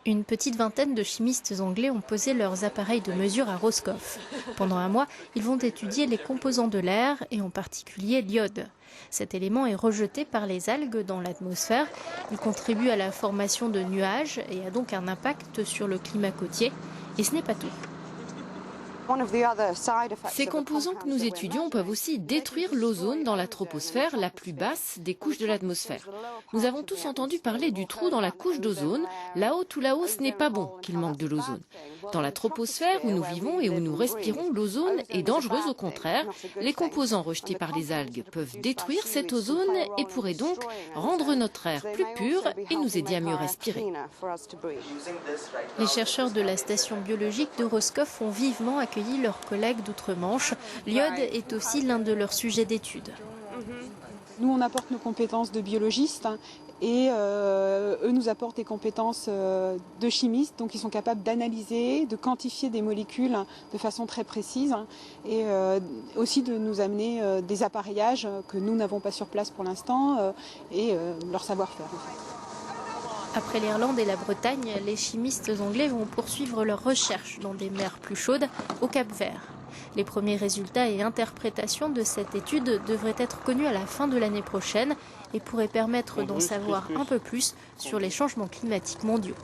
Une petite vingtaine de chimistes anglais ont posé leurs appareils de mesure à Roscoff. Pendant un mois, ils vont étudier les composants de l'air et en particulier l'iode. Cet élément est rejeté par les algues dans l'atmosphère. Il contribue à la formation de nuages et a donc un impact sur le climat côtier. Et ce n'est pas tout. Ces composants que nous étudions peuvent aussi détruire l'ozone dans la troposphère, la plus basse des couches de l'atmosphère. Nous avons tous entendu parler du trou dans la couche d'ozone. Là-haut, tout là-haut, ce n'est pas bon qu'il manque de l'ozone. Dans la troposphère où nous vivons et où nous respirons, l'ozone est dangereuse au contraire. Les composants rejetés par les algues peuvent détruire cet ozone et pourraient donc rendre notre air plus pur et nous aider à mieux respirer. Les chercheurs de la station biologique de Roscoff ont vivement accueilli leurs collègues d'outre-Manche. L'iode est aussi l'un de leurs sujets d'étude. Nous, on apporte nos compétences de biologistes et eux nous apportent des compétences de chimistes. Donc, ils sont capables d'analyser, de quantifier des molécules de façon très précise et aussi de nous amener des appareillages que nous n'avons pas sur place pour l'instant et leur savoir-faire. En fait. Après l'Irlande et la Bretagne, les chimistes anglais vont poursuivre leurs recherches dans des mers plus chaudes au Cap-Vert. Les premiers résultats et interprétations de cette étude devraient être connus à la fin de l'année prochaine et pourraient permettre d'en savoir un peu plus sur les changements climatiques mondiaux.